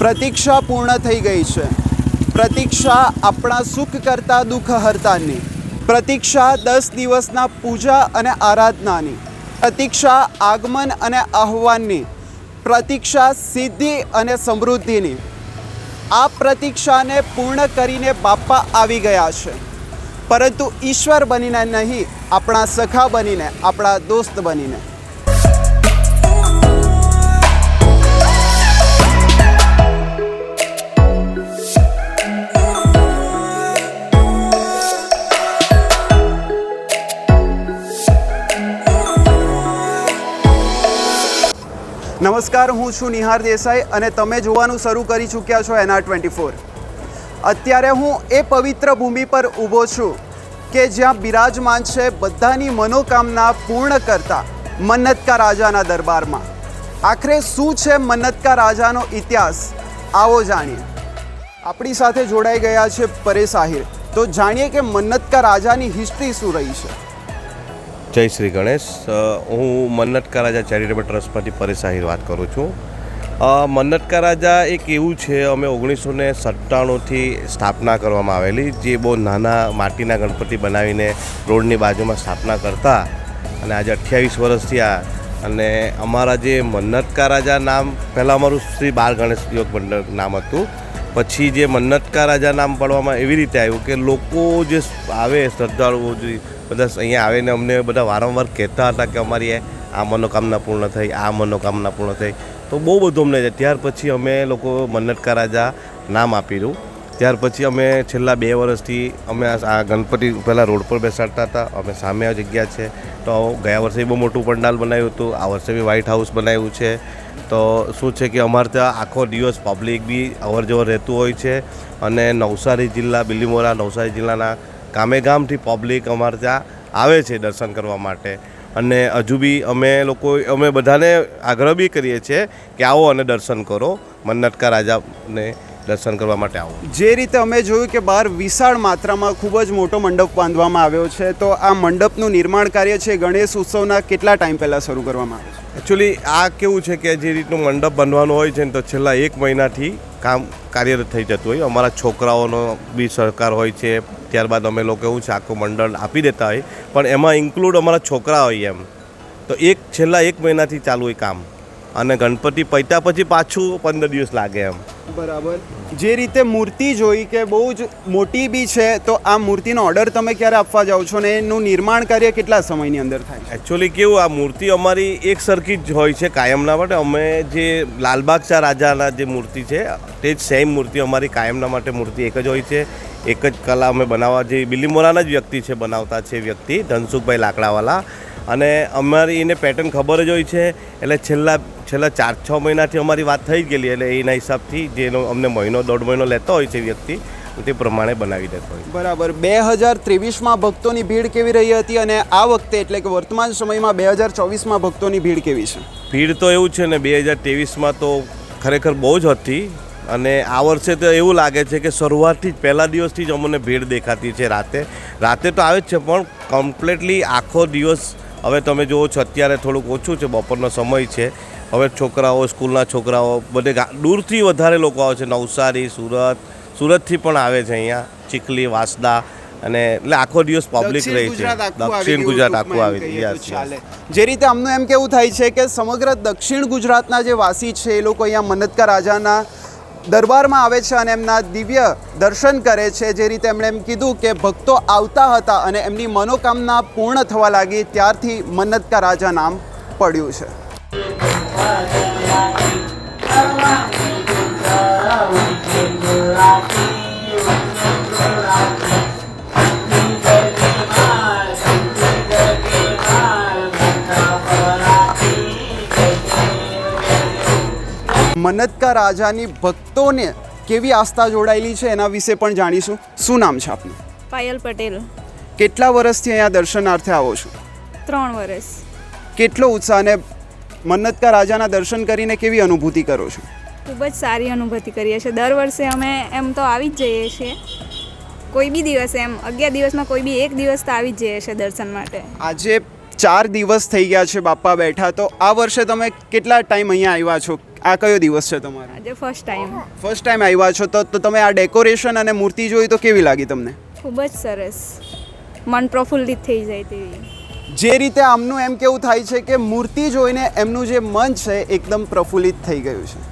પ્રતીક્ષા પૂર્ણ થઈ ગઈ છે. પ્રતીક્ષા આપણા સુખ કરતાં દુઃખ હરતાની, પ્રતીક્ષા 10 દિવસના પૂજા અને આરાધનાની, પ્રતીક્ષા આગમન અને આહ્વાનની, પ્રતીક્ષા સિદ્ધિ અને સમૃદ્ધિની. આ પ્રતીક્ષાને પૂર્ણ કરીને બાપા આવી ગયા છે, પરંતુ ઈશ્વર બનીને નહીં, આપણા સખા બનીને, આપણા દોસ્ત બનીને. નમસ્કાર, હું છું નિહાર દેસાઈ અને તમે જોવાનું શરૂ કરી ચૂક્યા છો NR24. અત્યારે હું એ પવિત્ર ભૂમિ પર ઊભો છું કે જ્યાં બિરાજમાન છે બધાની મનોકામના પૂર્ણ કરતા મન્નતકા રાજાના દરબારમાં. આખરે શું છે મન્નતકા રાજાનો ઇતિહાસ, આવો જાણીએ. આપણી સાથે જોડાઈ ગયા છે પરેશ આહિર. તો જાણીએ કે મન્નતકા રાજાની હિસ્ટ્રી શું રહી છે. જય શ્રી ગણેશ. હું મન્નતકા રાજા ચેરિટેબલ ટ્રસ્ટમાંથી પરેશ આહિર વાત કરું છું. મન્નતકા રાજા એક એવું છે, અમે 1997થી સ્થાપના કરવામાં આવેલી, જે બહુ નાના માટીના ગણપતિ બનાવીને રોડની બાજુમાં સ્થાપના કરતા, અને આજે 28 વર્ષ થયા. અને અમારા જે મન્નતકા રાજા નામ, પહેલાં અમારું શ્રી બાળ ગણેશ યોગ મંડળ નામ હતું. પછી જે મન્નતકા રાજા નામ પડવામાં એવી રીતે આવ્યું કે લોકો જે આવે શ્રદ્ધાળુઓ બધા અહીંયા આવીને અમને બધા વારંવાર કહેતા હતા કે અમારી આ મનોકામના પૂર્ણ થઈ, આ મનોકામના પૂર્ણ થઈ. તો બહુ બધું અમને ત્યાર પછી અમે લોકો મન્નતકા રાજા નામ આપેલું. ત્યાર પછી અમે છેલ્લા 2 વર્ષથી અમે આ ગણપતિ પહેલાં રોડ પર બેસાડતા હતા. અમે સામે આ જગ્યા છે, તો ગયા વર્ષે બહુ મોટું પંડાલ બનાવ્યું હતું, આ વર્ષે બી વ્હાઇટ હાઉસ બનાવ્યું છે. તો શું છે કે અમારે ત્યાં આખો દિવસ પબ્લિક બી અવર જવર રહેતું હોય છે. અને નવસારી જિલ્લા, બિલીમોરા નવસારી જિલ્લાના ગામે ગામથી પબ્લિક અમારે ત્યાં આવે છે દર્શન કરવા માટે. અને હજુ બી અમે બધાને આગ્રહ બી કરીએ છીએ કે આવો અને દર્શન કરો, મન્નતકા રાજાને દર્શન કરવા માટે આવો. જે રીતે અમે જોયું કે બહાર વિશાળ માત્રામાં ખૂબ જ મોટો મંડપ બાંધવામાં આવ્યો છે, તો આ મંડપનું નિર્માણ કાર્ય છે ગણેશ ઉત્સવના કેટલા ટાઈમ પહેલાં શરૂ કરવામાં આવે છે? એકચ્યુઅલી આ કેવું છે કે જે રીતનું મંડપ બનવાનું હોય છે ને, તો છેલ્લા 1 મહિનાથી કામ કાર્યરત થઈ જતું હોય. અમારા છોકરાઓનો બી સહકાર હોય છે. ત્યારબાદ અમે લોકો એવું છે આખું મંડળ આપી દેતા હોય, પણ એમાં ઇન્ક્લુડ અમારા છોકરા હોય એમ. તો છેલ્લા 1 મહિનાથી ચાલુ હોય કામ, અને ગણપતિ પૈતા પછી પાછું 15 દિવસ લાગે એમ. બરાબર. જે રીતે મૂર્તિ જોઈ કે બહુ જ મોટી બી છે, તો આ મૂર્તિનો ઓર્ડર તમે ક્યારે આપવા જાઓ છો ને એનું નિર્માણ કાર્ય કેટલા સમયની અંદર થાય? એકચ્યુઅલી કેવું, આ મૂર્તિ અમારી એક સરખી જ હોય છે કાયમના માટે. અમે જે લાલબાગચા રાજાના જે મૂર્તિ છે તે જ સેમ મૂર્તિ અમારી કાયમના માટે મૂર્તિ એક જ હોય છે. એક જ કલા અમે બનાવવા, જે બિલીમોરાના જ વ્યક્તિ છે બનાવતા છે વ્યક્તિ, ધનસુખભાઈ લાકડાવાલા. અને અમારી એને પેટર્ન ખબર જ હોય છે. એટલે છેલ્લા 4-6 મહિનાથી અમારી વાત થઈ જ ગયેલી. એટલે એના હિસાબથી જેનો અમને 1.5 મહિનો લેતો હોય છે વ્યક્તિ, તે પ્રમાણે બનાવી દેતો હોય. બરાબર. 2023માં ભક્તોની ભીડ કેવી રહી હતી, અને આ વખતે એટલે કે વર્તમાન સમયમાં 2024માં ભક્તોની ભીડ કેવી છે? ભીડ તો એવું છે ને, 2023માં તો ખરેખર બહુ જ હતી. અને આ વર્ષે તો એવું લાગે છે કે શરૂઆતથી જ પહેલા દિવસથી જ અમને ભીડ દેખાતી છે. રાતે તો આવે જ છે, પણ કમ્પ્લીટલી આખો દિવસ. હવે તમે જુઓ છો અત્યારે થોડુંક ઓછું છે, બપોરનો સમય છે. હવે છોકરાઓ, સ્કૂલના છોકરાઓ બધે દૂરથી વધારે લોકો આવે છે. નવસારી, સુરતથી પણ આવે છે અહીંયા, ચીખલી, વાંસદા. અને એટલે આખો દિવસ પબ્લિક રહી છે. દક્ષિણ ગુજરાત આખું આવી ચાલે. જે રીતે અમનું એમ કેવું થાય છે કે સમગ્ર દક્ષિણ ગુજરાતના જે વાસી છે એ લોકો અહીંયા મન્નતકા રાજાના દરબારમાં આવે છે અને એમના દિવ્ય દર્શન કરે છે. જે રીતે એમણે એમ કીધું કે ભક્તો આવતા હતા અને એમની મનોકામના પૂર્ણ થવા લાગી, ત્યારથી મન્નતકા રાજા નામ પડ્યું છે. મન્નતકા રાજાની ભક્તોને કેવી આસ્થા જોડાયેલી છે એના વિશે પણ જાણીશું. શું નામ છે આપનું? પાયલ પટેલ. કેટલા વર્ષથી અહીંયા દર્શનાર્થે આવો છો? 3 વર્ષ. કેટલો ઉત્સાહ, અને મન્નતકા રાજાના દર્શન કરીને કેવી અનુભૂતિ કરો છો? ખૂબ જ સારી અનુભૂતિ કરીએ છીએ. દર વર્ષે અમે એમ તો આવી જ જઈએ છીએ. કોઈ બી દિવસે, એમ 11 દિવસમાં કોઈ બી એક દિવસ તો આવી જ જઈએ છીએ દર્શન માટે. આજે 4 દિવસ થઈ ગયા છે બાપા બેઠા, તો આ વર્ષે તમે કેટલા ટાઈમ અહીંયા આવ્યા છો? આ કયો દિવસ છે તમારો? આજે ફર્સ્ટ ટાઈમ. ફર્સ્ટ ટાઈમ આવ્યા છો તો તમે આ ડેકોરેશન અને મૂર્તિ જોઈ તો કેવી લાગી તમને? ખૂબ જ સરસ, મન પ્રફુલ્લિત થઈ જાય તેવી. જે રીતે આમનું એમ કેવું થાય છે કે મૂર્તિ જોઈને એમનું જે મન છે એકદમ પ્રફુલ્લિત થઈ ગયું છે.